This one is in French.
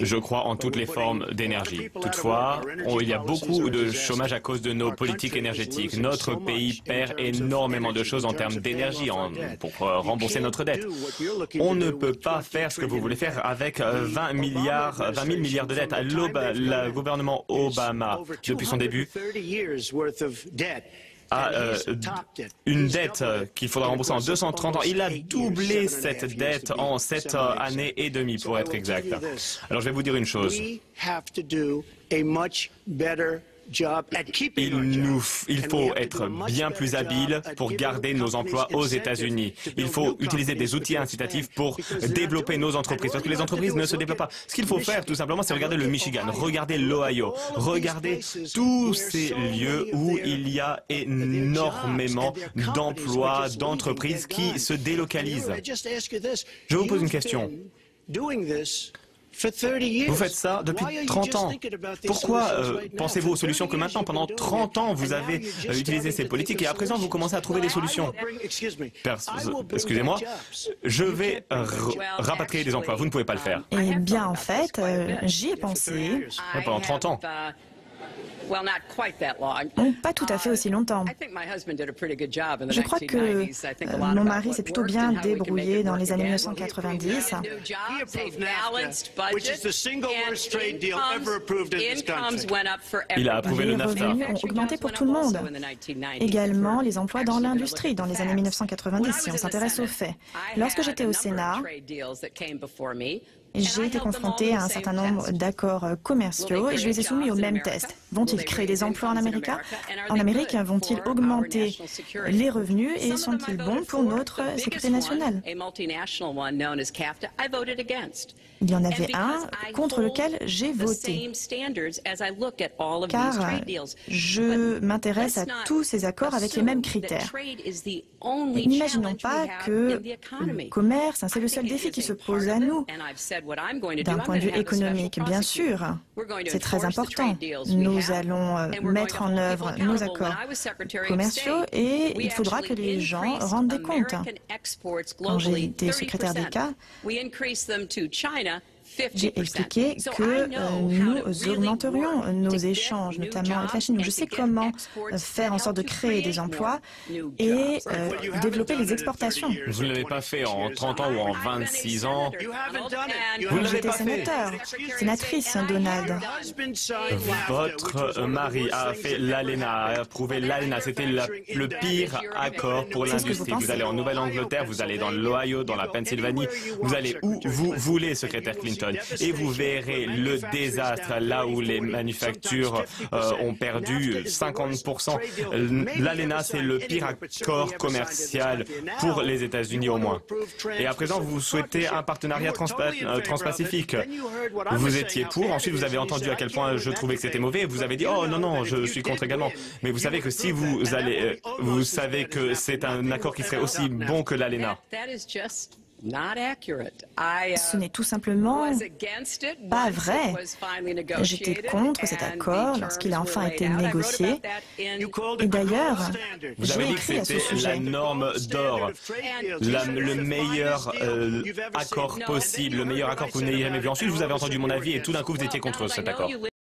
Je crois en toutes les formes d'énergie. Toutefois, il y a beaucoup de chômage à cause de nos politiques énergétiques. Notre pays perd énormément de choses en termes d'énergie pour rembourser notre dette. On ne peut pas faire ce que vous voulez faire avec 20 000 milliards de dettes. À l'aube, le gouvernement Obama, depuis son début, a une dette qu'il faudra rembourser en 230 ans. Il a doublé cette dette en 7 années et demie, pour être exact. Alors, je vais vous dire une chose. Il faut être bien plus habile pour garder nos emplois aux États-Unis. Il faut utiliser des outils incitatifs pour développer nos entreprises, parce que les entreprises ne se développent pas. Ce qu'il faut faire, tout simplement, c'est regarder le Michigan, regarder l'Ohio, regarder tous ces lieux où il y a énormément d'emplois, d'entreprises qui se délocalisent. Je vous pose une question. Vous faites ça depuis 30 ans. Pourquoi pensez-vous aux solutions que maintenant, pendant 30 ans, vous avez utilisé ces politiques et à présent, vous commencez à trouver des solutions? Excusez-moi, je vais rapatrier des emplois. Vous ne pouvez pas le faire. Eh bien, en fait, j'y ai pensé. Pendant 30 ans. Pas tout à fait aussi longtemps. Je crois que mon mari s'est plutôt bien débrouillé dans les années 1990. Il a approuvé le NAFTA. Les revenus ont augmenté pour tout le monde. Également, les emplois dans l'industrie dans les années 1990, si on s'intéresse aux faits. Lorsque j'étais au Sénat, j'ai été confrontée à un certain nombre d'accords commerciaux et je les ai soumis aux mêmes tests. Vont-ils créer des emplois en Amérique? Vont-ils augmenter les revenus et sont-ils bons pour notre sécurité nationale? Il y en avait un contre lequel j'ai voté, car je m'intéresse à tous ces accords avec les mêmes critères. N'imaginons pas que le commerce, c'est le seul défi qui se pose à nous. D'un point de vue économique, bien sûr, c'est très important. Nous allons mettre en œuvre nos accords commerciaux et il faudra que les gens rendent des comptes. Quand j'ai été secrétaire d'État, j'ai expliqué que nous augmenterions nos échanges, notamment avec la Chine. Je sais comment faire en sorte de créer des emplois et développer les exportations. Vous ne l'avez pas fait en 30 ans ou en 26 ans. J'étais sénateur, sénatrice, Donald. Votre mari a fait l'ALENA, a approuvé l'ALENA. C'était le pire accord pour l'industrie. Vous allez en Nouvelle-Angleterre, vous allez dans l'Ohio, dans la Pennsylvanie, vous allez où vous voulez, secrétaire Clinton. Et vous verrez le désastre là où les manufactures ont perdu 50%. L'ALENA, c'est le pire accord commercial pour les États-Unis au moins. Et à présent, vous souhaitez un partenariat transpacifique. Vous étiez pour, ensuite vous avez entendu à quel point je trouvais que c'était mauvais, et vous avez dit « Oh non, non, je suis contre également ». Mais vous savez que si vous savez que c'est un accord qui serait aussi bon que l'ALENA. Ce n'est tout simplement pas vrai. J'étais contre cet accord lorsqu'il a enfin été négocié. Et d'ailleurs, j'ai écrit à ce sujet. La norme d'or, le meilleur accord possible, le meilleur accord que vous n'ayez jamais vu. Ensuite, vous avez entendu mon avis et tout d'un coup, vous étiez contre cet accord.